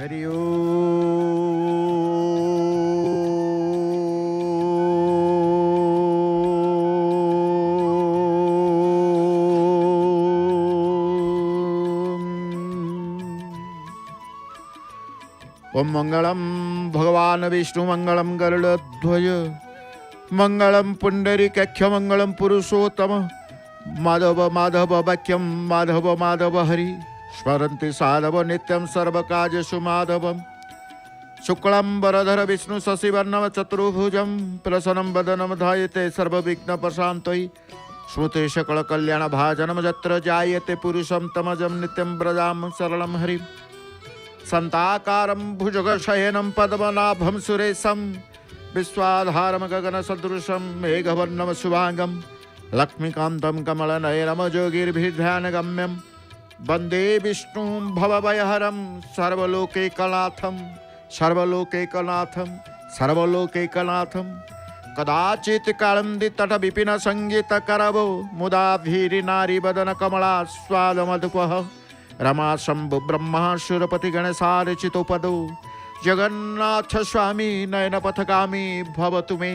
हरि ओम मंगलम भगवान विष्णु मंगलम गरुड़ध्वज मंगलम पुंडरीकाक्ष मंगलम पुरुषोत्तम माधव माधव वाक्यम माधव माधव हरि स्मरन्ति साधव नित्यं सर्वकार्येषु माधवम् शुक्लं वरधर विष्णु शशिवर्णं चतुर्भुजं प्रसन्नं वदनं ध्यायते सर्वविघ्नोपशान्तये श्रुते सकलकल्याणभाजनं यत्र जायते पुरुषं तमजं नित्यं व्रजामि सरलं हरिं सन्ताकारं भुजगशयनं पद्मनाभं सुरेशं विश्वाधारं गगनसदृशं मेघवर्णं शुभांगं लक्ष्मीकान्तं कमलनयनं योगिर्भिर्ध्यानगम्यं वन्दे विष्णुं भवभयहरं सर्वलोकैकनाथं सर्वलोकैकनाथं कदाचित् कालन्दितट विपिन संगीतकरवो मुदा भीरिनारीवदन कमला स्वादमधुपः रमा शम्भु ब्रह्मा सुरपति गणेशार्चितोपदो जगन्नाथ स्वामी नयन पथगामी भवतु मे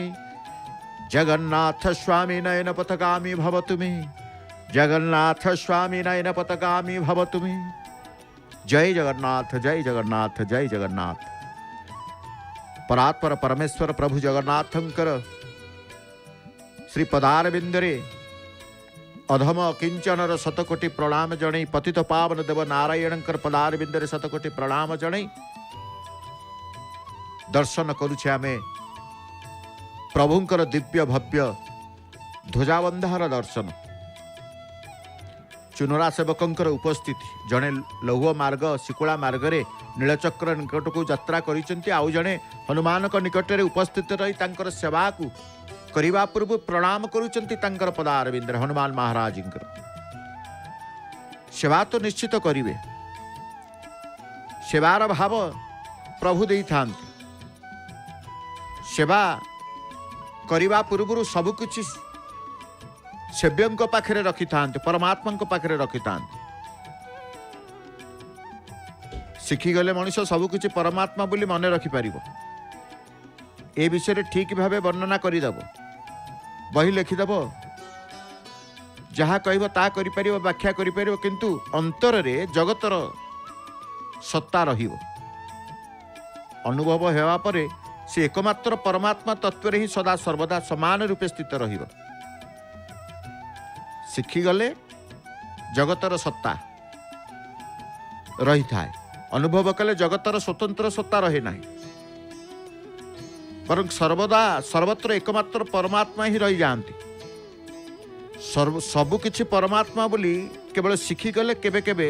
जगन्नाथ स्वामी नयन पथगामी भवतु मे जगन्नाथ स्वामी नयन पथगामी भवतु मे। जय जगन्नाथ जय जगन्नाथ जय जगन्नाथ। परात्पर परमेश्वर प्रभु जगन्नाथंकर श्री पदारविंदरे अधम किंचनर शतकोटि प्रणाम जणई पतित पावन देव नारायणकर पदारविंदरे शतकोटि प्रणाम जणई दर्शन करुछे आमे प्रभुंकर दिव्य भव्य ध्वजाबंधार दर्शन चुनरा सेवकंकर उपस्थिति जड़े लौह मार्ग शिकुला मार्गरे नीलचक्र निकट को यात्रा करिसेंती आउ जड़े हनुमान निकट में उपस्थित रही तांकर सेवा को करने पूर्व प्रणाम करुचंती तांकर पदारविंद हनुमान महाराज सेवा तो निश्चित करिवे सेवार भाव प्रभु दे था सेवा करने पूर्व सबकिछि सेव्यों पाखे रखि था परमात्मा पाखे रखि था शिखिगले मनुष्य सबकिछि परमात्मा बोली मन रखिपर ए विषय ठीक भाव वर्णना करदेव बही लिखिदेव जहाँ कह ता कर व्याख्या कर किंतु अंतर रे जगतर सत्ता रहिबो अनुभव हेवा परे से एकमात्र परमात्मा तत्व ही सदा सर्वदा समान रूपे स्थित रहिबो शिखिगले जगतर सत्ता रही थाए अनुभव कले जगतर स्वतंत्र सत्ता रहे ना पर सर्वदा सर्वत्र एकमात्र परमात्मा ही रही जाती सबकिछि परमात्मा बोली केवल शिखिगले केबे केबे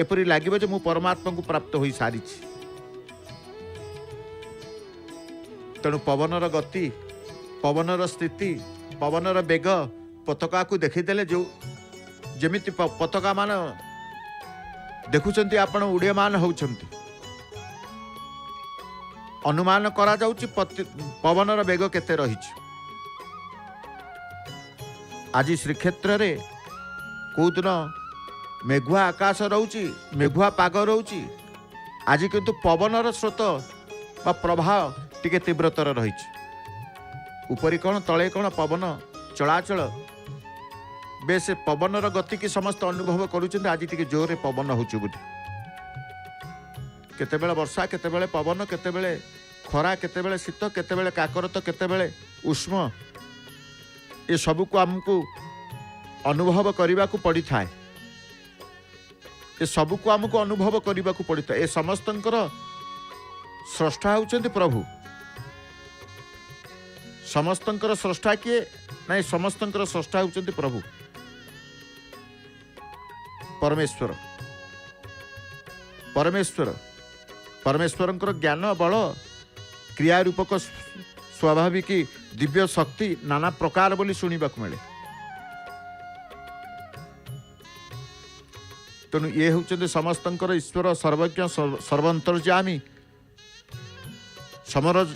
एपरी लागिबो जे मु परमात्मा को प्राप्त होई सारी तेणु पवनर गति पवनर स्थिति पवनर बेग पताका को देखीदेले जो जमिति पताका मान देखुचंती आपण उड़ीयमान होउचंती अनुमान करा जाउची पवनर बेग केते रहिछि आज श्रीक्षेत्र रे कोदिन मेघुआ आकाश रहउची मेघुआ पाग रहउची आज किंतु पवनर स्रोत बा प्रभाव टिके तीव्रतर रहिछि उपरी कोन तळे कोन पवन चलाचल बेस पवनर गति की समस्त अनुभव करुछन आज टिके जोरे पवन होछु बुद्धि केतेबेले वर्षा केतेबेले पवन केतेबेले खरा केतेबेले शीत केतेबेले काकरत केतेबेले उष्म ये सब को हमको अनुभव करने को पड़ी था ये सब को हमको अनुभव करने को पड़ी था ये समस्तंकर स्रष्टा होउछन्ति प्रभु समस्तंकर स्रष्टा किए नहीं समस्तंकर स्रष्टा होउछन्ति प्रभु परमेश्वर परमेश्वर परमेश्वरंकर ज्ञान बल क्रिया रूपक स्वाभाविक दिव्य शक्ति नाना प्रकार बोली शुणा मिले तेणु ये हूँ समस्तंकर ईश्वर सर्वज्ञ सर्वंतर्यामी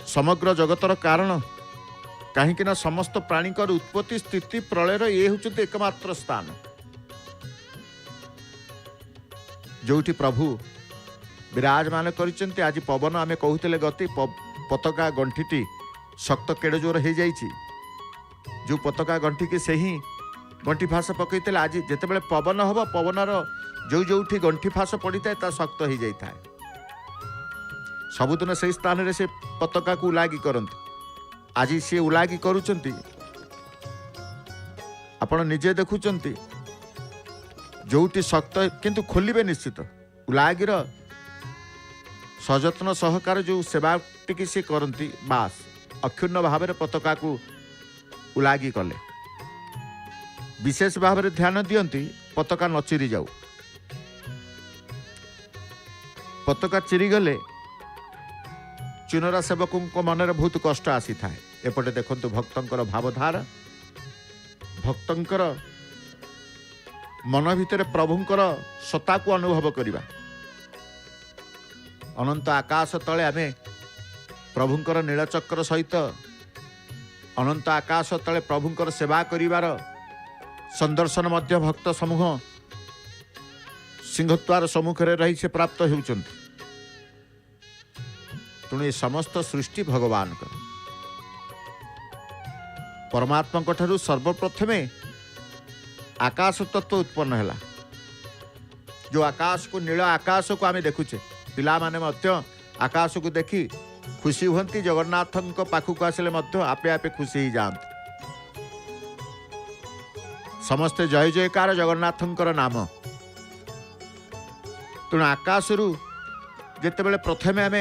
समग्र जगतर कारण कहीं समस्त प्राणीकर उत्पत्ति स्थिति प्रलयर ये हूँ एकमात्र स्थान जोठी प्रभु विराजमान करिसेंती। आज पवन आमे कहूतिले गति पताका गंठीटी शक्त केड़े जोर हो जाइछि, जो पताका गंठी की सही गंठी फास पकईते आज जितेबाला पवन हम पवनर जो जोठी गंठी फास पड़ी था ता शक्त हो जाए। सबुदिन से स्थान रे से पताका को उलागी करते, आज सी उलागी करुचंती। आपण निजे देखुचंती जोटी शक्त किंतु खोलिबे निश्चित। उलागीर सजत्न सहकार जो सेवा टिकी सी करती बास अक्षुण्ण भाव में पताका को उलागी कले, विशेष भाव में ध्यान दियंती पताका न चिरी जाऊ। पताका चिरी गले चुनरा सेवकों मनरे बहुत कष्ट आसी थाए। एपटे देखंतु भक्तंकर भावधारा, भक्तंकर मन भितर प्रभुंकर सत्ता को अनुभव करिबा। अनंत आकाश तले आमे प्रभुंकर नीलचक्र सहित अनंत आकाश तले प्रभुंकर सेवा करिवार संदर्शन मध्य भक्त समूह सिंहद्वार सम्मुखें रही से प्राप्त होउचंती। तेणु ये समस्त सृष्टि भगवान कर परमात्मा ठारू सर्वप्रथमे आकाश तत्व उत्पन्न है। जो आकाश को नील आकाश को आम देखुचे, पिला माने मध्य आकाश को देखी खुशी हुंती, जगन्नाथ पाखक आसिले मध्य आपे आपे खुशी ही जाते। समस्ते जय जयकार जगन्नाथंकर नाम। तेणु आकाशरू जितेबाला प्रथमे आम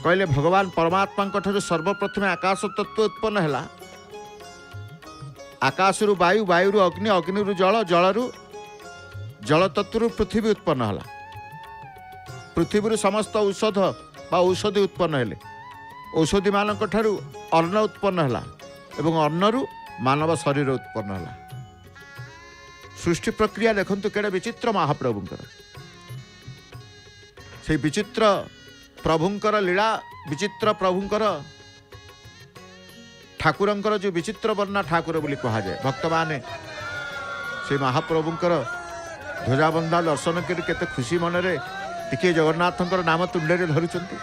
कहले भगवान परमात्मा ठारू सर्वप्रथमे आकाश तत्व उत्पन्न है। आकाशरू वायु, वायुरू अग्नि, अग्निरू जल, जलरू जल तत्व पृथ्वी उत्पन्न है। पृथ्वी समस्त औषध बा औषधि उत्पन्न हेले, औषधि मानक ठारू अन्न उत्पन्न है एवं अन्नरू मानव शरीर उत्पन्न है। सृष्टि प्रक्रिया देखंतु केड़े विचित्र महाप्रभुंकर। से विचित्र प्रभुंकर लीला, विचित्र प्रभुंकर ठाकुरंकर जो विचित्र वर्णा ठाकुर बोली कहा जाए। भक्त माने से महाप्रभुंकर ध्वजाबंधा दर्शन कर केते खुशी मनरे टिके जगन्नाथंकर नाम तुंडे धरुचंती।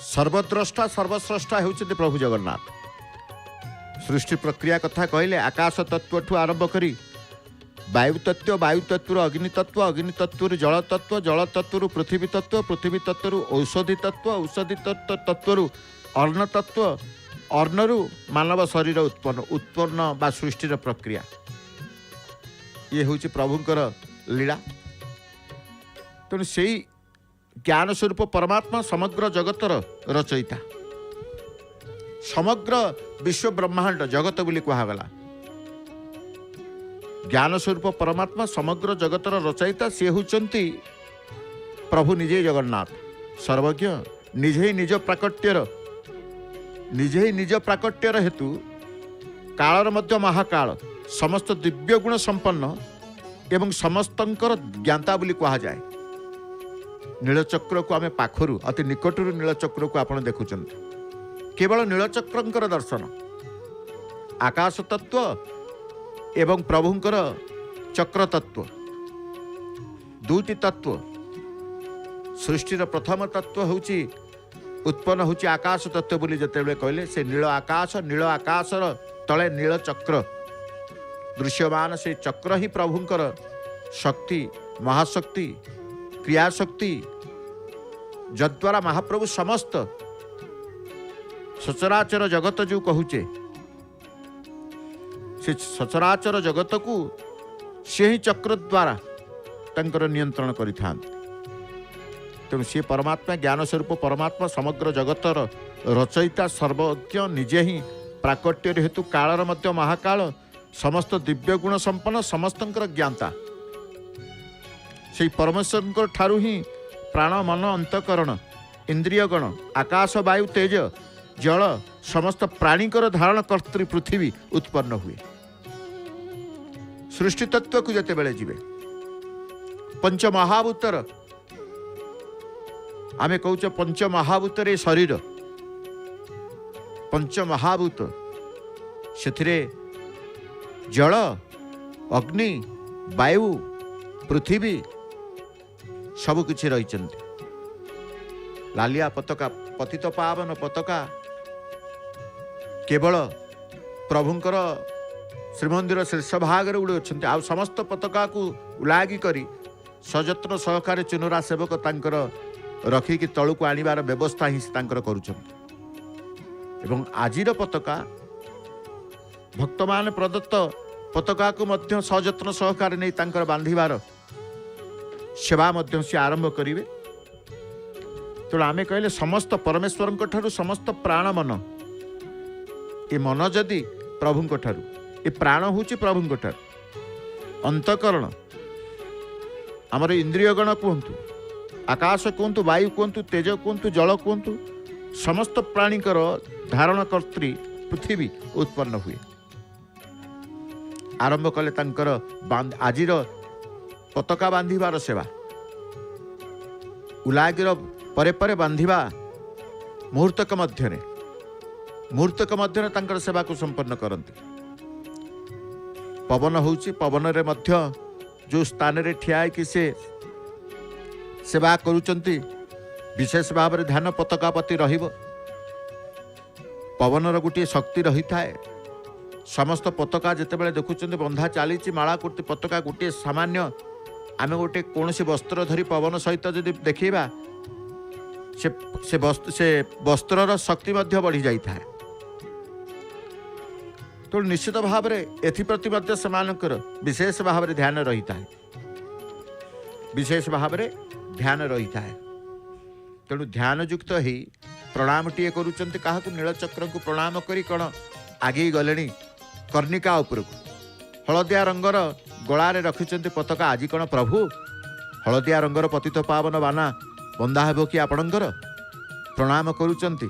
सर्वद्रष्टा सर्वस्रष्टा होउछन्ति प्रभु जगन्नाथ। सृष्टि प्रक्रिया कथा कहले आकाश तत्व ठू आरंभ करी वायु तत्व, वायु तत्व अग्नि तत्व, अग्नि तत्व जल तत्व, जल तत्व पृथ्वी तत्व, पृथ्वी तत्व औषधि तत्व, औषधि तत्व अन्न तत्व, अन्नरू मानव शरीर उत्पन्न, उत्पन्न बा सृष्टिर प्रक्रिया। ये हूँ प्रभुंकर लीला। तेणु से ज्ञान स्वरूप परमात्मा समग्र जगतर रचयिता, समग्र विश्व ब्रह्मांड जगत बोली कहगला। ज्ञान स्वरूप परमात्मा समग्र जगतर रचयिता सी होचंती प्रभु निजे जगन्नाथ। सर्वज्ञ निजे ही निज प्राकट्यर हेतु कालर मध्य महाकाल, समस्त दिव्य गुण संपन्न एवं समस्तंकर ज्ञाता बोली कहा जाए। नीलचक्र को आम पाखरु अति निकटरू नीलचक्र को आपण देखुचंती। केवल नीलचक्रंकर दर्शन, आकाश तत्व एवं प्रभुंकर चक्र तत्व, दुईटी तत्व। सृष्टिर प्रथम तत्व होची उत्पन्न होची आकाश तत्व बोली जतेबेले कहले से नील आकाशर तले नील चक्र दृश्यमान। से चक्र ही प्रभुंकर शक्ति, महाशक्ति, क्रियाशक्ति, जद्वारा महाप्रभु समस्त सचराचर जगत जो कहूचे से सचराचर जगत को से ही चक्र द्वारा तंकर नियंत्रण करिथांत। तेणु सी परमात्मा ज्ञान स्वरूप परमात्मा समग्र जगतर रचयिता, सर्वज्ञ, निजे ही प्राकट्य हेतु कालर मध्य महाकाल, समस्त दिव्य गुण संपन्न, समस्तंकर ज्ञाता। से परमेश्वर ठारू ही प्राण मन अंतकरण इंद्रियगण आकाश वायु तेज जल समस्त प्राणीकर धारण कर्त्री पृथ्वी उत्पन्न हुए। सृष्टि तत्व को जते बेले जीवे पंचमहाभूतर आमे कहूच पंचमहाभूतर ए शरीर पंचमहाभूत से जल अग्नि वायु पृथ्वी सब किछि रही। लालिया पताका पतित पावन पताका केवल प्रभुंकर श्रीमंदिर शीर्ष भाग उड़े अच्छा आ समस्त पताका को उलागी करी सजत्न सहकार चुनरा सेवक तांकर रखिकी तलू को आनिबार व्यवस्था ही करुछन्ति। एवं आजिर पताका भक्त मान प्रदत्त पताका को मध्य सजत्न सहकार नहीं तांकर बांधिबार सेवा मध्य से आरंभ करिवे। तेणु आमे कहले समस्त परमेश्वर ठारू समस्त प्राण मन ये मन जदि प्रभु ठारू ये प्राण हूँ प्रभु ठारू अंतकरण आमर इंद्रियगण कहतु आकाश कहतु वायु कहतु तेज कहतु जल कहतु समस्त प्राणीकर धारण कर्त्री पृथ्वी उत्पन्न हुए। आरंभ कले तांकर आजिर पताका बांधिबार सेवा उलागिर परे परे बांधिबा मुहूर्तक मध्य तांकर सेवा को संपन्न करते। पवन होउची पवन रे मध्य जो स्थान रे ठिया कि से सेवा करूचंती विशेष भाव में ध्यान पताका प्रति रहिबो। पवनर गोटे शक्ति रही थाए समस्त पताका जितेबाला देखुं बंधा चली माला कुर्ती पताका गोटे सामान्य आम गोटे कौन वस्त्र धरी पवन सहित जदि देखा से वस्त्रर शक्ति बढ़ी जाए। तो निश्चित भाव में एप्रति विशेष भाव में ध्यान रही था विशेष भाव में ध्यान रही था। तेणु ध्यान युक्त ही प्रणाम टीए करुचंती क्या नीलचक्र को प्रणाम करी कौन आगे गले कर्णिका उपरक हलदिया रंगर गलारे रखिंट पताका आज कौन प्रभु हलदिया रंगर पतित पावन बाना बंदा हेब कि आपणकर प्रणाम करुचंती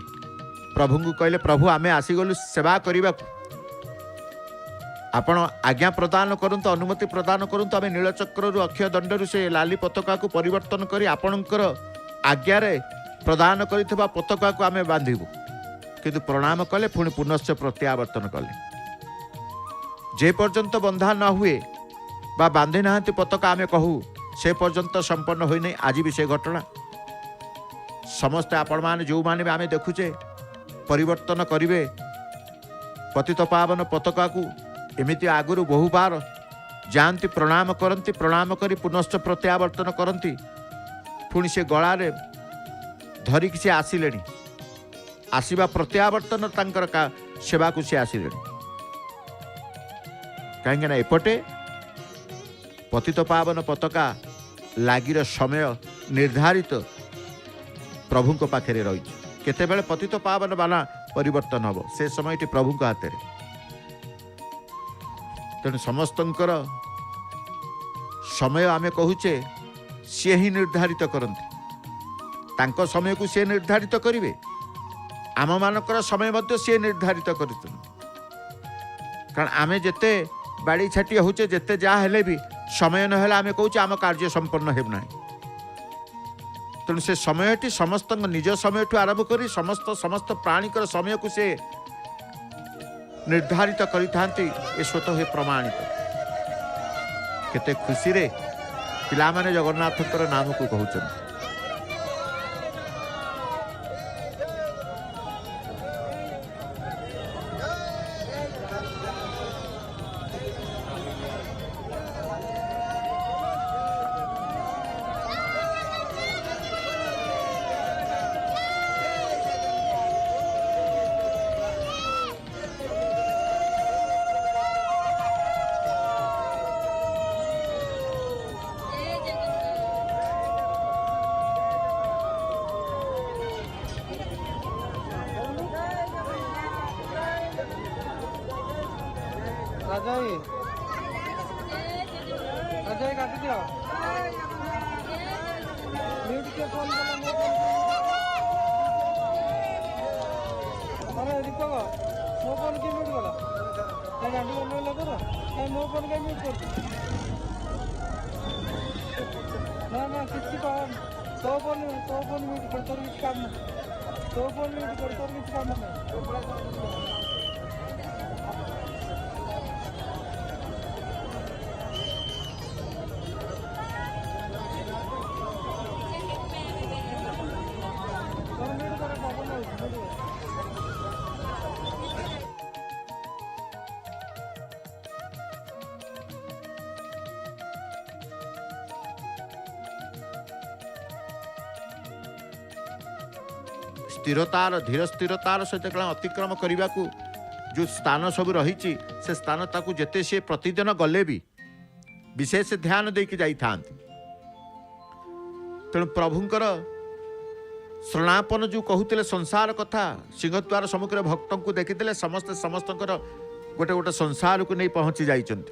प्रभु को कहले प्रभु आमे आसीगलु सेवा करने आपण आज्ञा प्रदान करंतु अनुमति प्रदान करंतु आमे नीलचक्र अक्षय दंडरू से लाली पताका को परिवर्तन करी आपणकर आज्ञा प्रदान करिथिबा पताका को आमे बांधिबु किंतु प्रणाम कले पुणी पुनश्च प्रत्यावर्तन कले जे पर्यंत बंधा न हुए बा बांधि नाहांती पताका आमे कहू से पर्यंत संपन्न होई नहीं। आज भी से घटना समस्ते आपण माने जो माने भी आमे देखुचे परिवर्तन करिवे पतित पावन पताका को एमिति आगुरु बहु बार जानती प्रणाम करती प्रणाम करी पुनश्च प्रत्यावर्तन करती पुणी से गलारे धरिक से आसिले आसवा प्रत्यावर्तन तांकर का सेवा को से आसिले कहीं एपटे पतित पावन पताका लागिर समय निर्धारित प्रभु को पाखे रही केतेबेले पतित पावन बाना परिवर्तन हम से समय प्रभु को हाथ में। तेणु समस्तंकर समय आमे कहूचे सी ही निर्धारित करते तांको समय को सी निर्धारित करिवे आम मानकर समय मध्य सी निर्धारित कर कारण आमे जेते बाड़ी छाटी होचे जेते जा हेले भी समय न हेला आमे कहूचे आम कार्य संपन्न हेब नाही। तेणु से समयटी समस्त निज समय आरंभ करी समस्त प्राणीकर समय को से निर्धारित करिथांती ए स्वतः हे प्रमाणित केते खुशी रे पिला माने जगन्नाथकर नाम को कहउछन। काट दियो म्यूट के फोन अरे दीपक मो फोन की म्यूट कला काय गांडी बनवला करो काय मो फोन काय म्यूट करतो ना ना किती पाहून तो फोन म्यूट करतो किती काम नाही तो फोन म्यूट करतो किती काम नाही स्थिरतार धीर स्थिरतार सहित कला अतिक्रम करने को जो स्थान सब रही से स्थान ताकू जेते से प्रतिदिन गले भी विशेष ध्यान देकी जाई थांती तेणु प्रभुंकर शरणापन जो कहते संसार कथा सिंहद्वार सम्मुख भक्त को देखीदे समस्ते समस्त गोटे गोटे संसार को नहीं पहुँची जाइंट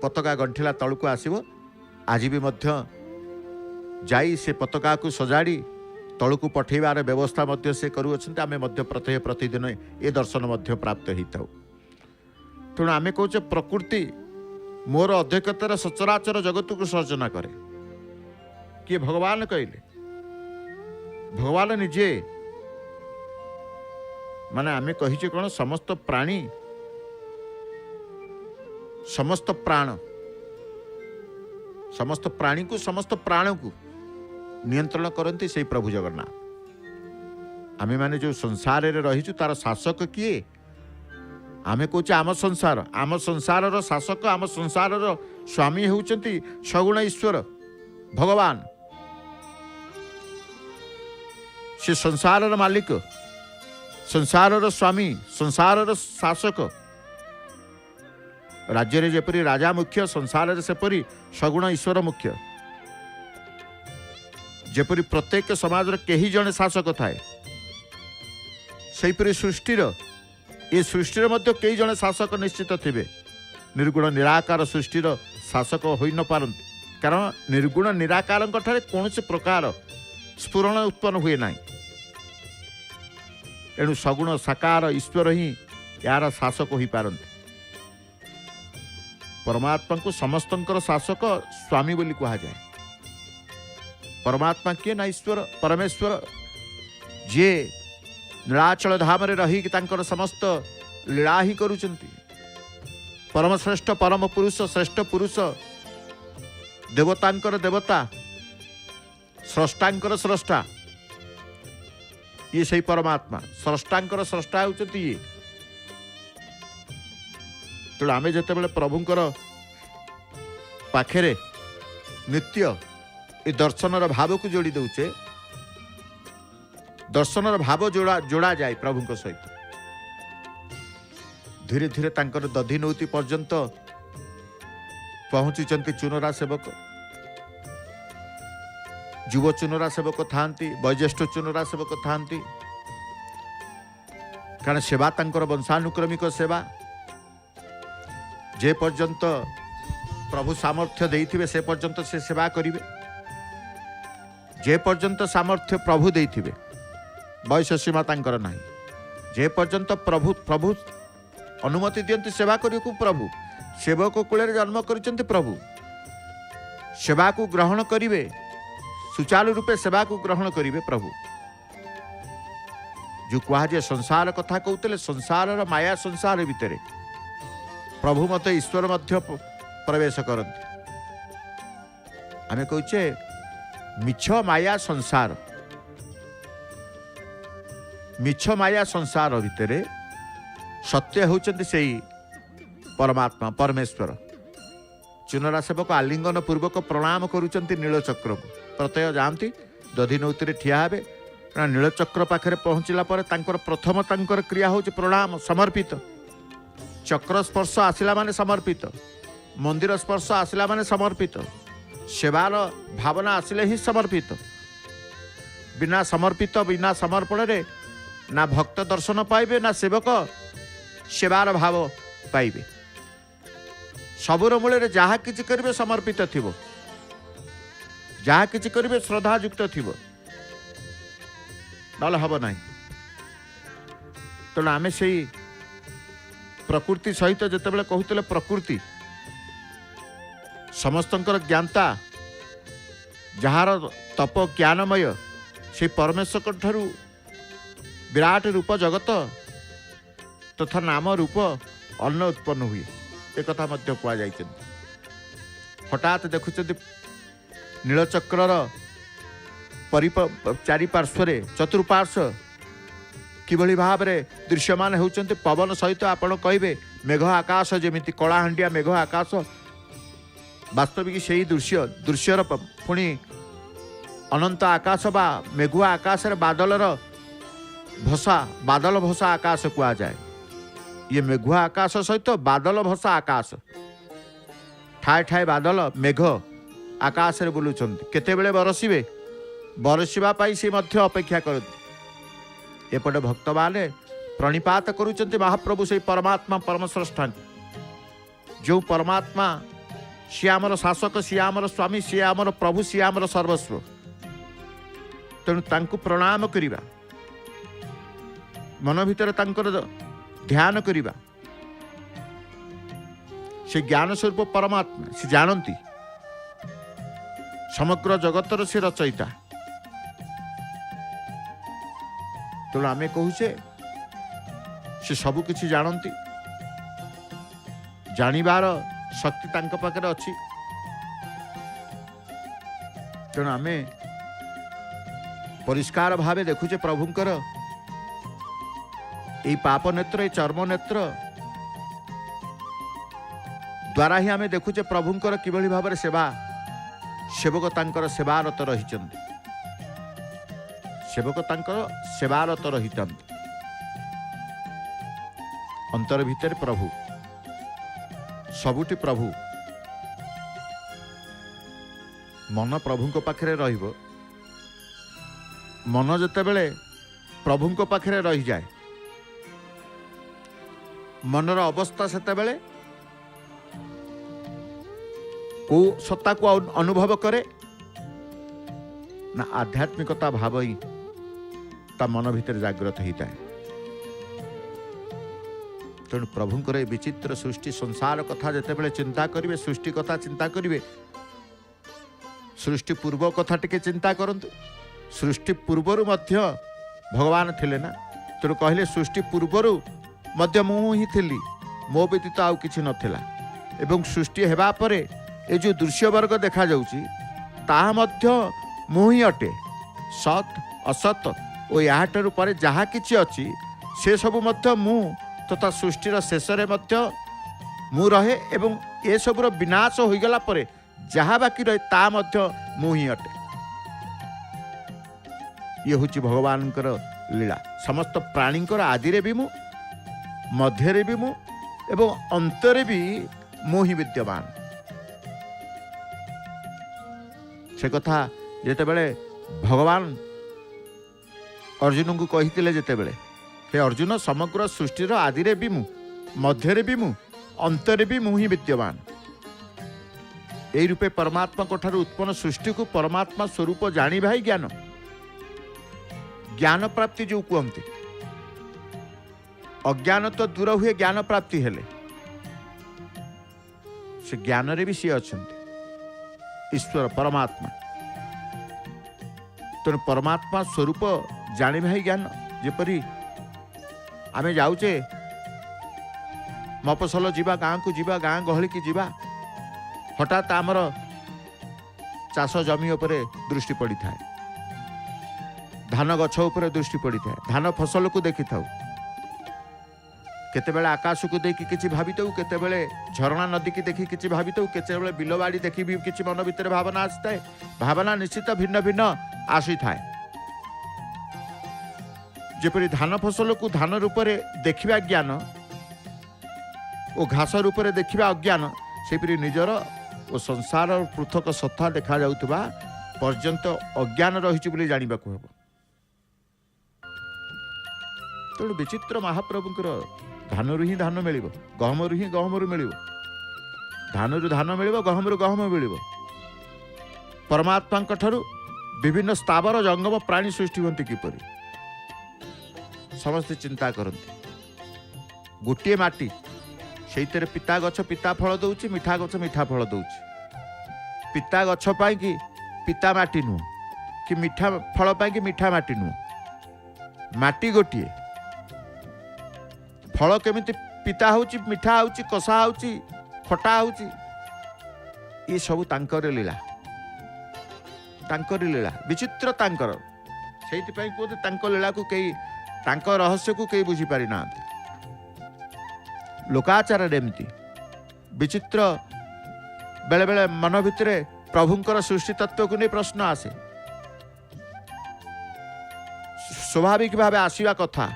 पताका गंठिला तलू को आसब आज भी मध्य जाई से पताका को सजाड़ी तलू को पठेबार व्यवस्था मध्य से करुअछन्ति आमे मध्य प्रत्येक प्रतिदिन ए दर्शन मध्य प्राप्त होता तेणु आमे कहचे प्रकृति मोर अध्यक्षतार सचराचर जगत को सर्जना करे किए भगवान कहले भगवान निजे माने आमे कहिचे कौन समस्त प्राणी समस्त प्राण समस्त प्राणी को समस्त प्राण को नियंत्रण करते से प्रभु जगन्नाथ आमे माने जो संसार रे रहीचु तार शासक किए आमे कहचे आम संसार रो शासक आम संसार रो स्वामी होउचंती सगुण ईश्वर भगवान से संसार रो मालिक संसार रो स्वामी संसार रो शासक राज्य रे जेपरी राजा मुख्य संसार रे सेपरी सगुण ईश्वर मुख्य जेपरी प्रत्येक समाज रे केही जने शासक थाए सेहीपरि सृष्टिर ये सृष्टि मध्य कई जने शासक निश्चित थे निर्गुण निराकार सृष्टिर शासक हो न पारती कारण निर्गुण निराकार कौन से प्रकार स्फुरण उत्पन्न हुए ना एणु सगुण साकार ईश्वर ही यार शासक हो पारती परमात्मा को समस्तंकर शासक स्वामी बोली कहा जाए परमात्मा किए ना ईश्वर परमेश्वर जे नीलाचल धाम रही समस्त लीला ही करुचंती परम श्रेष्ठ परम पुरुष श्रेष्ठ पुरुष देवतांकर देवता स्रष्टांकर स्रष्टा ये सही परमात्मा स्रष्टांकर स्रष्टा होचंती ये तेणु आमे जेतेबेले प्रभुंकर पाखेरे नित्य ए दर्शनर भाव को जोड़ी दउचे दर्शनर भाव जोड़ा जाए प्रभु सहित धीरे धीरे तांकर दधि नौती पर्यंत पहुंची चुनरा सेवक युव चुनरा सेवक थांती वयोज्येष्ठ चुनरा सेवक थांती कारण सेवा तांकर वंशानुक्रमिक सेवा जे पर्यंत प्रभु सामर्थ्य देइथिबे से पर्यंत से सेवा करिवे जे पर्यंत सामर्थ्य प्रभु देइथिबे बयस सीमा तांकर नाही जे पर्यंत प्रभु प्रभु अनुमति दियंती सेवा करियो प्रभु सेवक कूल जन्म करिसेंती प्रभु सेवा को ग्रहण करिवे सुचारू रूपे सेवा को ग्रहण करिवे प्रभु जो कहा जे संसार कथा कहते संसार माया संसार भितर प्रभु मत ईश्वर मध्य प्रवेश करते आमे कहचे मिछ माया संसार मिछ माया संसार भितर सत्य होचंती से परमात्मा परमेश्वर चुनरा सेवक आलिंगन पूर्वक प्रणाम करुचंती नीलचक्र को प्रत्यय जाती दधि नौती ठिया हे नीलचक्र पाखे पहुँचला प्रथम तांकर क्रिया हूँ प्रणाम समर्पित चक्र स्पर्श आसला माने समर्पित मंदिर स्पर्श आसला माने समर्पित सेवार भावना आसिले ही समर्पित बिना समर्पित बिना समर्पण रे ना भक्त दर्शन पाइबे ना सेवक सेवार भाव पाइबे सबुर मूल जहाँ किछि करिवे समर्पित थिबो जहाँ किछि करिवे श्रद्धायुक्त थिबो नल हब नहीं तेणु आम से प्रकृति सहित जितेबाला कहते प्रकृति समस्तंकर ज्ञानता जार तप ज्ञानमय से परमेश्वर ठारू विराट रूप जगत तथा नाम रूप अन्न उत्पन्न हुए एक कथा हठात देखुं नीलचक्रर चारिपार्श्व चतुर्पार्श्व किभली भाव में दृश्यमान होती पवन सहित आपण कहे मेघ आकाश जमी कलाहांडिया मेघ आकाश वास्तविक से ही दृश्यर पुणी अनंत आकाश बा मेघुआ आकाश बादलर भसा बादल भसा आकाश कह जाए ये मेघुआ आकाश सहित बादल भसा आकाश ठाए ठाए बादल मेघ आकाश रे बुलुचंती केतेबेले बरसिबे बरसिबा पाई से मध्य अपेक्षा करती एपटे भक्त माने प्रणिपात करुचंती महाप्रभु से परमात्मा परमश्रेष्ठ जो परमात्मा सी आमर शासक सी आमर स्वामी सी आमर प्रभु सी आमर सर्वस्व तेणु तांकु प्रणाम करिबा मन भितर तांकर ध्यान करिबा से ज्ञान स्वरूप परमात्मा से जानती समग्र जगतर से रचयिता तेणु आमे कहूचे से सबु किछि जानती जानिबार शक्ति तांक पाखरे अछि तेणु आमे परिष्कार भावे देखुचे प्रभुंकर यही पाप नेत्र ये चर्म नेत्र द्वारा ही आमे देखुचे प्रभुंकर किभली भाव सेवा सेवक तांकर सेवारत रही सेवक तांकर सेवारत रही अंतर भितर प्रभु सबुटी प्रभु मन प्रभु पाखरे रहिबो मन जेतेबेले प्रभु पाखरे रही जाए मनर अवस्था सेतेबेले को सत्ता को अनुभव करे ना आध्यात्मिकता भाव ही ता मन भीतर जागृत होता है तेणु प्रभुंकर विचित्र सृष्टि संसार कथा जितेबाला चिंता करेंगे सृष्टि कथा चिंता करेंगे सृष्टि पूर्व कथा टिके चिंता करंतु सृष्टि पूर्वर मध्य भगवान थिले ना तेणु कहले सृष्टि पूर्वर मध्य मु ही थिली मो व्यतीत आउ किछि नथिला एवं सृष्टि हेबा परे ए जो दृश्य वर्ग देखा जाउची ताहा मध्य मु ही अटे सत असत ओ याठारु परे जहा किछि अछि से सब मध्य मु तथा सृष्टिर शेष रे मध्य मु रहे एवं ए सबुर विनाश होई गला परे जहा बाकी रहे ता मध्य मु ही अटे ये होची भगवानकर लीला समस्त प्राणींकर आदिरे भी मु मध्यरे भी मु एवं अंतरे भी मु ही विद्यमान से कथा जेतेबेले भगवान अर्जुन को कही जेतेबेले हे अर्जुन समग्र सृष्टिर आदिरे भी मु मध्यरे भी मु अंतरे भी मु ही विद्यमान यही रूपे परमात्मा ठारू उत्पन्न सृष्टि को परमात्मा स्वरूप जानी भाई ज्ञान ज्ञान प्राप्ति जो कहते अज्ञान तो दूर हुए ज्ञान प्राप्ति हेले से ज्ञान रे भी सी अच्छा ईश्वर परमात्मा तेणु परमात्मा स्वरूप जानी भाई ज्ञान जेपरी आमे जाऊचे मफसल जीवा गाँ को जीवा गाँ गहली की जीवा हठात आमर चाष जमी उपरे दृष्टि पड़ी थाए धान गछ उपरे दृष्टि पड़ी थाए धान फसल को देखि थाउ केतेबेले आकाश को देखि किछि भाबितौ केतेबेले झरणा नदी की देखि किछि भाबितौ केतेबेले बिलबाड़ी देखि भी किछि मन भितर भावना आस्ताए भावना निश्चित भिन्न भिन्न आसी थाए जेपरि धान फसल को धान रूप में देखिबा ज्ञान और घास रूप में देखिबा अज्ञान सेपरि निजर और संसार पृथक सत्ता देखा जाउतबा पर्यंत अज्ञान रहिछि बोली जानिबा को हबो तेणु विचित्र महाप्रभुंकर धानरू ही धान मिल गहमरू ही गहमरू मिल धानरू धान मिल गहमरू गहम मिल परमात्मा ठारू विभिन्न स्थावर जंगम प्राणी सृष्टि होती किपरि ସମସ୍ତେ ଚିନ୍ତା କରନ୍ତି। ଗୋଟିଏ ମାଟି, ସେଇଥିରେ ପିତା ଗଛ ପିତା ଫଳ ଦେଉଛି, ମିଠା ଗଛ ମିଠା ଫଳ ଦେଉଛି। ପିତା ଗଛ ପାଇଁକି ପିତା ମାଟି ନୁହଁ, କି ମିଠା ଫଳ ପାଇଁକି ମିଠା ମାଟି ନୁହଁ। ମାଟି ଗୋଟିଏ, ଫଳ କେମିତି ପିତା ହେଉଛି, ମିଠା ହେଉଛି, କଷା ହେଉଛି, ଖଟା ହେଉଛି, ଏସବୁ ତାଙ୍କର ଲୀଳା, ତାଙ୍କରି ଲୀଳା, ବିଚିତ୍ର ତାଙ୍କର। ସେଇଥିପାଇଁ କୁହନ୍ତି ତାଙ୍କ ଲୀଳାକୁ କେହି, ତାଙ୍କ ରହସ୍ୟକୁ କେହି ବୁଝିପାରି ନାହାନ୍ତି। ଲୋକାଚାରରେ ଏମିତି ବିଚିତ୍ର, ବେଳେବେଳେ ମନ ଭିତରେ ପ୍ରଭୁଙ୍କର ସୃଷ୍ଟି ତତ୍ତ୍ୱକୁ ନେଇ ପ୍ରଶ୍ନ ଆସେ। ସ୍ୱାଭାବିକ ଭାବେ ଆସିବା କଥା।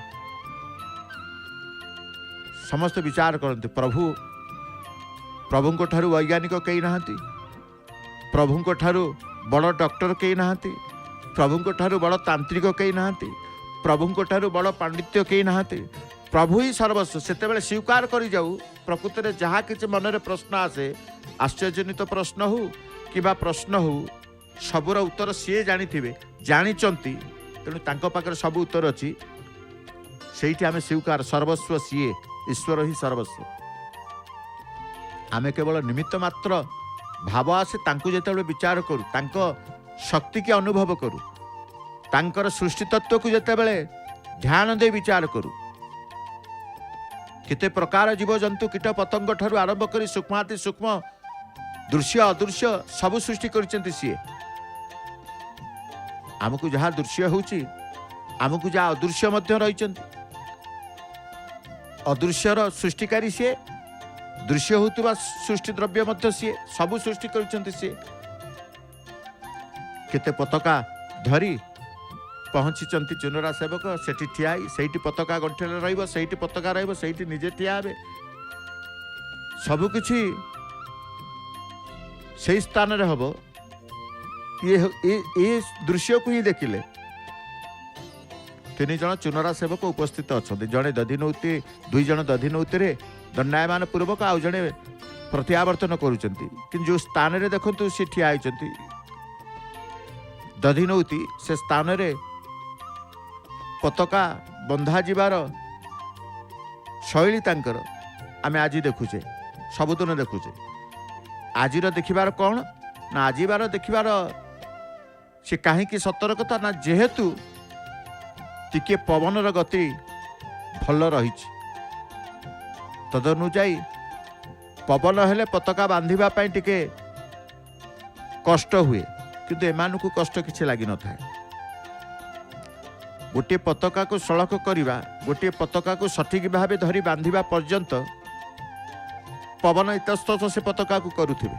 ସମସ୍ତେ ବିଚାର କରନ୍ତି ପ୍ରଭୁଙ୍କ ଠାରୁ ବୈଜ୍ଞାନିକ କେହି ନାହାନ୍ତି, ପ୍ରଭୁଙ୍କ ଠାରୁ ବଡ଼ ଡକ୍ଟର କେହି ନାହାନ୍ତି, ପ୍ରଭୁଙ୍କ ଠାରୁ ବଡ଼ ତାନ୍ତ୍ରିକ କେହି ନାହାନ୍ତି, ପ୍ରଭୁଙ୍କ ଠାରୁ ବଡ଼ ପାଣ୍ଡିତ୍ୟ କେହି ନାହାନ୍ତି। ପ୍ରଭୁ ହିଁ ସର୍ବସ୍ୱ। ସେତେବେଳେ ସ୍ୱୀକାର କରିଯାଉ, ପ୍ରକୃତରେ ଯାହା କିଛି ମନରେ ପ୍ରଶ୍ନ ଆସେ, ଆଶ୍ଚର୍ଯ୍ୟଜନିତ ପ୍ରଶ୍ନ ହଉ କିମ୍ବା ପ୍ରଶ୍ନ ହଉ, ସବୁର ଉତ୍ତର ସିଏ ଜାଣିଥିବେ, ଜାଣିଛନ୍ତି, ତେଣୁ ତାଙ୍କ ପାଖରେ ସବୁ ଉତ୍ତର ଅଛି। ସେଇଠି ଆମେ ସ୍ୱୀକାର, ସର୍ବସ୍ୱ ସିଏ, ଈଶ୍ୱର ହିଁ ସର୍ବସ୍ୱ। ଆମେ କେବଳ ନିମିତ୍ତ ମାତ୍ର। ଭାବ ଆସେ, ତାଙ୍କୁ ଯେତେବେଳେ ବିଚାର କରୁ, ତାଙ୍କ ଶକ୍ତିକି ଅନୁଭବ କରୁ, ତାଙ୍କର ସୃଷ୍ଟି ତତ୍ତ୍ୱକୁ ଯେତେବେଳେ ଧ୍ୟାନ ଦେଇ ବିଚାର କରୁ, କେତେ ପ୍ରକାର ଜୀବଜନ୍ତୁ କୀଟ ପତଙ୍ଗ ଠାରୁ ଆରମ୍ଭ କରି ସୂକ୍ଷ୍ମାତି ସୂକ୍ଷ୍ମ ଦୃଶ୍ୟ ଅଦୃଶ୍ୟ ସବୁ ସୃଷ୍ଟି କରିଛନ୍ତି ସିଏ। ଆମକୁ ଯାହା ଦୃଶ୍ୟ ହେଉଛି, ଆମକୁ ଯାହା ଅଦୃଶ୍ୟ ମଧ୍ୟ ରହିଛନ୍ତି। ଅଦୃଶ୍ୟର ସୃଷ୍ଟିକାରୀ ସିଏ, ଦୃଶ୍ୟ ହେଉଥିବା ସୃଷ୍ଟି ଦ୍ରବ୍ୟ ମଧ୍ୟ ସିଏ, ସବୁ ସୃଷ୍ଟି କରିଛନ୍ତି ସିଏ। କେତେ ପତାକା ଧରି ପହଞ୍ଚିଛନ୍ତି ଚୁନରା ସେବକ, ସେଠି ଠିଆ ହେଇ, ସେଇଠି ପତାକା ଗଣ୍ଠିରେ ରହିବ, ସେଇଠି ପତାକା ରହିବ, ସେଇଠି ନିଜେ ଠିଆ ହେବେ। ସବୁକିଛି ସେଇ ସ୍ଥାନରେ ହବ। ଏ ଦୃଶ୍ୟକୁ ହିଁ ଦେଖିଲେ 3 ଜଣ ଚୁନରା ସେବକ ଉପସ୍ଥିତ ଅଛନ୍ତି। ଜଣେ ଦଧିନୌତି, 2 ଜଣ ଦଧିନୌତିରେ ଦଣ୍ଡାୟମାନ ପୂର୍ବକ, ଆଉ ଜଣେ ପ୍ରତ୍ୟାବର୍ତ୍ତନ କରୁଛନ୍ତି। କିନ୍ତୁ ଯେଉଁ ସ୍ଥାନରେ ଦେଖନ୍ତୁ ସେ ଠିଆ ହେଇଛନ୍ତି ଦଧିନୌତି, ସେ ସ୍ଥାନରେ ପତାକା ବନ୍ଧାଯିବାର ଶୈଳୀ ତାଙ୍କର ଆମେ ଆଜି ଦେଖୁଛେ, ସବୁଦିନ ଦେଖୁଛେ। ଆଜିର ଦେଖିବାର କ'ଣ ନା, ଆଜିବାର ଦେଖିବାର ସେ କାହିଁକି ସତର୍କତା ନା, ଯେହେତୁ ଟିକେ ପବନର ଗତି ଭଲ ରହିଛି, ତଦନୁଯାୟୀ ପବନ ହେଲେ ପତାକା ବାନ୍ଧିବା ପାଇଁ ଟିକେ କଷ୍ଟ ହୁଏ, କିନ୍ତୁ ଏମାନଙ୍କୁ କଷ୍ଟ କିଛି ଲାଗିନଥାଏ। ଗୋଟିଏ ପତାକାକୁ ସଳଖ କରିବା, ଗୋଟିଏ ପତାକାକୁ ସଠିକ୍ ଭାବେ ଧରି ବାନ୍ଧିବା ପର୍ଯ୍ୟନ୍ତ ପବନ ଇତସ୍ତତ ସେ ପତାକାକୁ କରୁଥିବେ।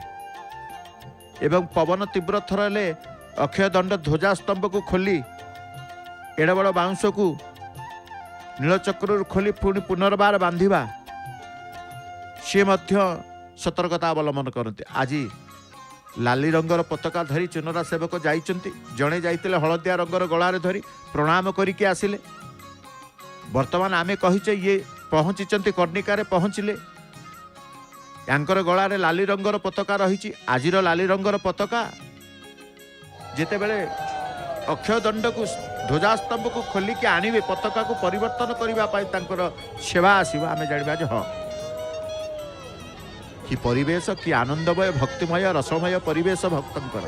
ଏବଂ ପବନ ତୀବ୍ର ଥର ହେଲେ ଅକ୍ଷୟ ଦଣ୍ଡ ଧ୍ୱଜା ସ୍ତମ୍ଭକୁ ଖୋଲି, ଏଡ଼େ ବଡ଼ ବାଉଁଶକୁ ନୀଳଚକ୍ରରୁ ଖୋଲି ପୁଣି ପୁନର୍ବାର ବାନ୍ଧିବା, ସିଏ ମଧ୍ୟ ସତର୍କତା ଅବଲମ୍ବନ କରନ୍ତି। ଆଜି ଲାଲି ରଙ୍ଗର ପତାକା ଧରି ଚୁନରା ସେବକ ଯାଇଛନ୍ତି। ଜଣେ ଯାଇଥିଲେ ହଳଦିଆ ରଙ୍ଗର ଗଳାରେ ଧରି, ପ୍ରଣାମ କରିକି ଆସିଲେ। ବର୍ତ୍ତମାନ ଆମେ କହିଛେ ଇଏ ପହଞ୍ଚିଛନ୍ତି କର୍ଣ୍ଣିକାରେ, ପହଞ୍ଚିଲେ, ୟାଙ୍କର ଗଳାରେ ଲାଲି ରଙ୍ଗର ପତାକା ରହିଛି। ଆଜିର ଲାଲି ରଙ୍ଗର ପତାକା ଯେତେବେଳେ ଅକ୍ଷୟ ଦଣ୍ଡକୁ ଧ୍ୱଜାସ୍ତମ୍ଭକୁ ଖୋଲିକି ଆଣିବେ, ପତାକାକୁ ପରିବର୍ତ୍ତନ କରିବା ପାଇଁ ତାଙ୍କର ସେବା ଆସିବ, ଆମେ ଜାଣିବା ଯେ ହଁ, କି ପରିବେଶ, କି ଆନନ୍ଦମୟ, ଭକ୍ତିମୟ, ରସମୟ ପରିବେଶ ଭକ୍ତଙ୍କର।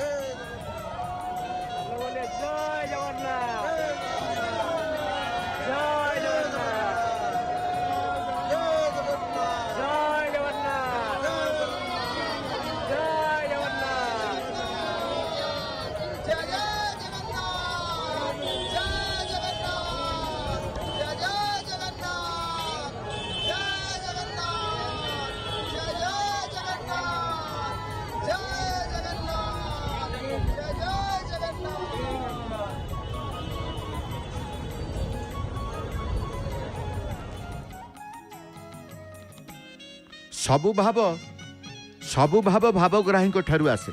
ସବୁ ଭାବ ଭାବଗ୍ରାହୀଙ୍କ ଠାରୁ ଆସେ।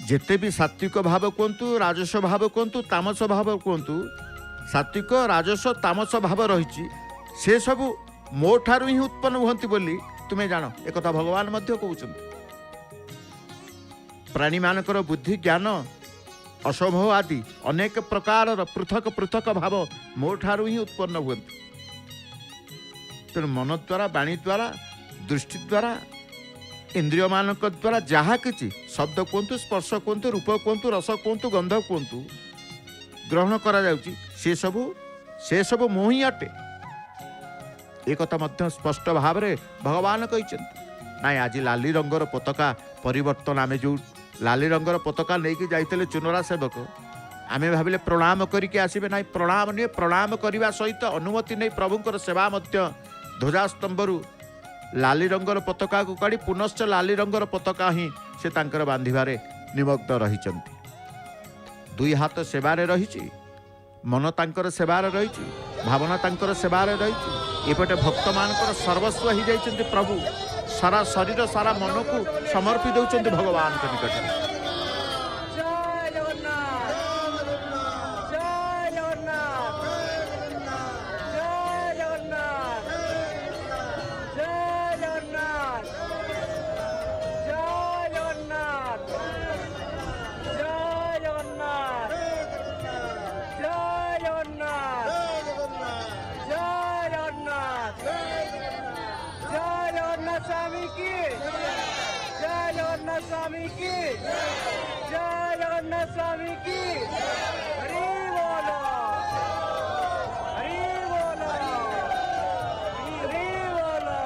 ଯେତେ ବି ସାତ୍ୱିକ ଭାବ କୁହନ୍ତୁ, ରାଜସ ଭାବ କୁହନ୍ତୁ, ତାମସ ଭାବ କୁହନ୍ତୁ, ସାତ୍ୱିକ ରାଜସ ତାମସ ଭାବ ରହିଛି, ସେ ସବୁ ମୋ ଠାରୁ ହିଁ ଉତ୍ପନ୍ନ ହୁଅନ୍ତି ବୋଲି ତୁମେ ଜାଣ, ଏକଥା ଭଗବାନ ମଧ୍ୟ କହୁଛନ୍ତି। ପ୍ରାଣୀମାନଙ୍କର ବୁଦ୍ଧି ଜ୍ଞାନ असंभव आदि अनेक प्रकार पृथक पृथक भाव मो ठारू ही उत्पन्न हुए। तेणु मन द्वारा वाणी द्वारा दृष्टि द्वारा इंद्रिय मान द्वारा जहाँ कि शब्द कहतु स्पर्श कहतु रूप कहतु रस कहतु गंध कहतु ग्रहण करा जाउची से सबु मो ही अटे। एक कथा स्पष्ट भाव में भगवान कहते नाई आज लाली रंगर पताका परिवर्तन आमे जो लाली रंगर पताका नहीं कि जाइते चुनरा सेवक आमे भाविले प्रणाम करके आसबे ना प्रणाम नहीं प्रणाम करने सहित अनुमति नहीं प्रभुंकर सेवा ध्वजास्तंभरू लाली रंगर पताका को काढ़ी पुनश्च लाली रंगर पताका ही से तांकर बांधिबारे निमग्न रही। दुई हाथ सेवारे रही मन तांकर सेवारे रही भावना तांकर सेवारे रही एपटे भक्त मानकर सर्वस्व ही जाइछन्ति प्रभु सारा शरीर सारा मन को समर्पी दौरान भगवान के निकट। स्वामी की जय जगन्नाथ स्वामी की जय जगन्नाथ स्वामी की हरि बोलो हरि बोलो हरि बोलो।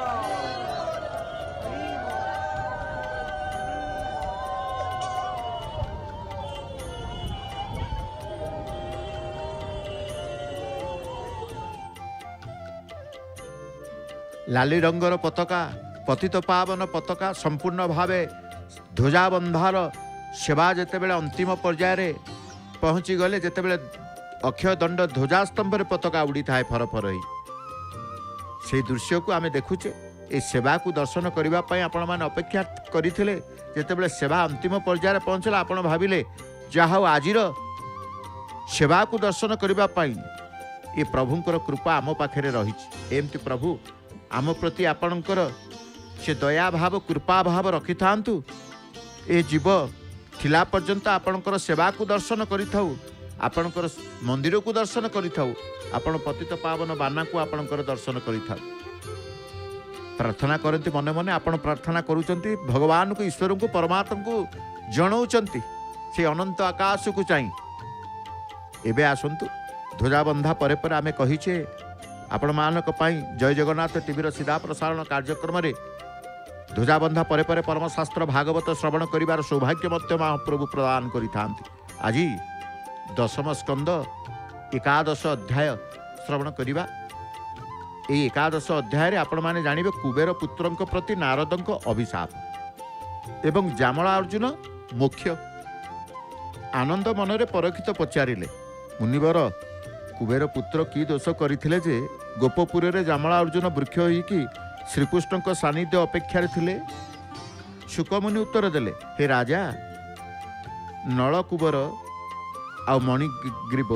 लाली रंगर पताका पतित पावन पताका संपूर्ण भावे ध्वजाबंधार सेवा जिते बड़े अंतिम पर्यायर पहुँची गले जिते बड़े अक्षय दंड ध्वजास्तंभ पताका उड़ी थाए फर फर ही से दृश्य को आम देखुचे। ए सेवा को दर्शन करने आपण मैंने अपेक्षा करते जिते सेवा अंतिम पर्यायर पहुँचला आपण भाविले जहा आज सेवा को दर्शन करने ये प्रभुंकर कृपा आम पाखे रही एमती प्रभु आम प्रति आपणकर से दया भाव कृपा भाव रखि थांतु ए जीव थिला पर्यंत आपणकर सेवा को दर्शन करिथाउ आपणकर मंदिर को दर्शन करिथाउ आपण पतित पावन बाना को आपणकर दर्शन करिथाउ। प्रार्थना करती मने मने आपण प्रार्थना करूचंती भगवान को ईश्वर को परमात्मा को जणाउचंती से अनंत आकाश को चाहि। एबे आसंतु ध्वजाबंधा परे परे आमे कहिछे आपण मानक पई जय जगन्नाथ टीवी सीधा प्रसारण कार्यक्रम रे ध्वजाबंधा परे परे परमशास्त्र भागवत श्रवण करिवार सौभाग्य मध्य महाप्रभु प्रदान करिथांती। आज दशम स्कंद एकादश अध्याय श्रवण करिवा। ए एकादश अध्याय रे आपण माने जानिबे कुबेर पुत्रंक प्रति नारदंक अभिशाप एवं जामला अर्जुन मोक्ष। आनंद मनरे परखित पचारिले मुनिवर कुबेर पुत्र की दोष करथिले जे गोपपुर रे जामला अर्जुन वृक्ष होइकी श्रीकृष्ण को सानिध्य अपेक्षा थिले। शुकमुनि उत्तर देले हे राजा नलकुबर आ मणिग्रीव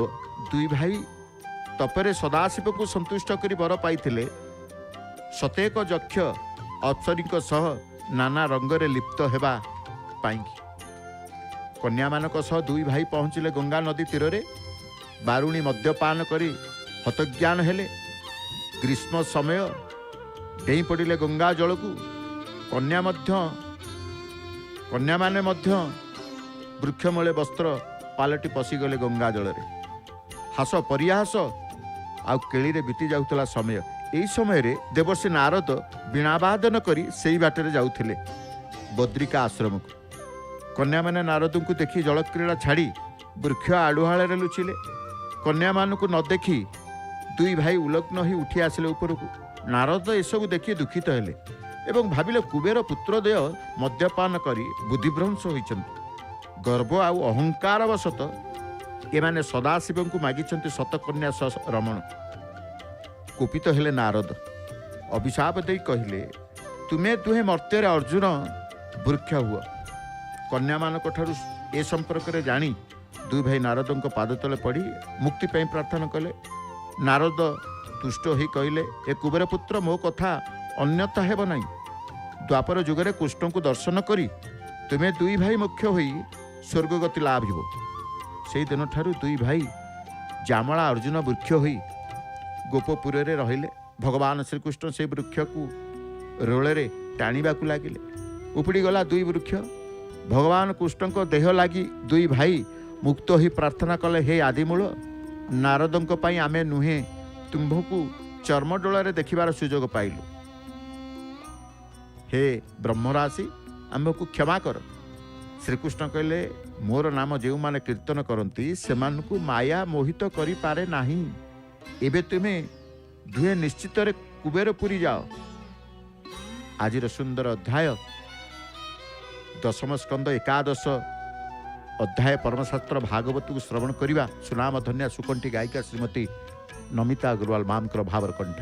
दुई भाई तपरे सदाशिव को संतुष्ट करी वर पाइथिले। सतेक यक्ष अप्सरीक सह नाना रंगरे लिप्त हेबा पाइकी कन्या मानक सह दुई भाई पहुँचिले गंगा नदी तीर रे। बारुणी मद्यपान करी हतज्ञान हेले। ग्रीष्म समय डेई पड़िले गंगा जल को। कन्या माने मध्य वृक्षमूले वस्त्र पालटी पशिगले गंगा जल रे। हास परिहास आउ केली रे बीती जाउतला समय। एई समय रे देवर्षि नारद वीणावादन करी सेई बाटरे जाउथिले बद्रिका आश्रम को। कन्या माने नारद को देखी जलक्रीड़ा छाड़ी वृक्ष आड़ुहाल रे लुचिले। कन्या मान को न देखी दुई भाई उलग्न ही उठी आसिले ऊपर को। नारद एसबू देखी दुखित हेले एवं भाविले कुबेर पुत्रदेय मद्यपान करी बुद्धिभ्रंश होइछन्ति। गर्व आउ अहंकार वशत एमाने सदाशिव को मागिछन्ति शतकन्या रमण। कुपित हेले नारद अभिशाप दे कहिले तुमे तुहे मर्त्य अर्जुन वृक्ष हुआ। कन्या मानक ठारू ए संपर्क रे जानी दुई भाई नारद पाद तले पड़ी मुक्ति पाई प्रार्थना कले। नारद तुष्ट ही कहले ए कुबेर पुत्र मो कथा अन्यथा हेब नहीं। द्वापर जुगरे कृष्ण को दर्शन करी तुम्हें दुई भाई मुख्य होई स्वर्गगति लाभ हो। से दिन ठारू दुई भाई जामला अर्जुन वृक्ष होई गोपपुर रहिले। भगवान श्रीकृष्ण से वृक्ष को रोले टाणीबा लगिले। उपड़ी गला दुई वृक्ष। भगवान कृष्ण को देह लगी दुई भाई मुक्त ही प्रार्थना कले, हे आदिमूल नारदों पाई आमे नुहे तुम्भको चर्मडोल देखिबार सुजोग पाइलु। हे ब्रह्मराशि आमको क्षमा कर। श्रीकृष्ण कहले, मोर नाम जो माने कीर्तन करती से माया मोहित करि पारे नाही। एबे तुमे दुहे निश्चित कुबेरपुरी जाओ। आजिर सुंदर अध्याय दशम स्कंद एकादश अध्याय परमशास्त्र भागवत को श्रवण करिबा। सुनाम धन्या सुकंठी गायिका श्रीमती नमिता अग्रवाल मामकर भावर कंठ।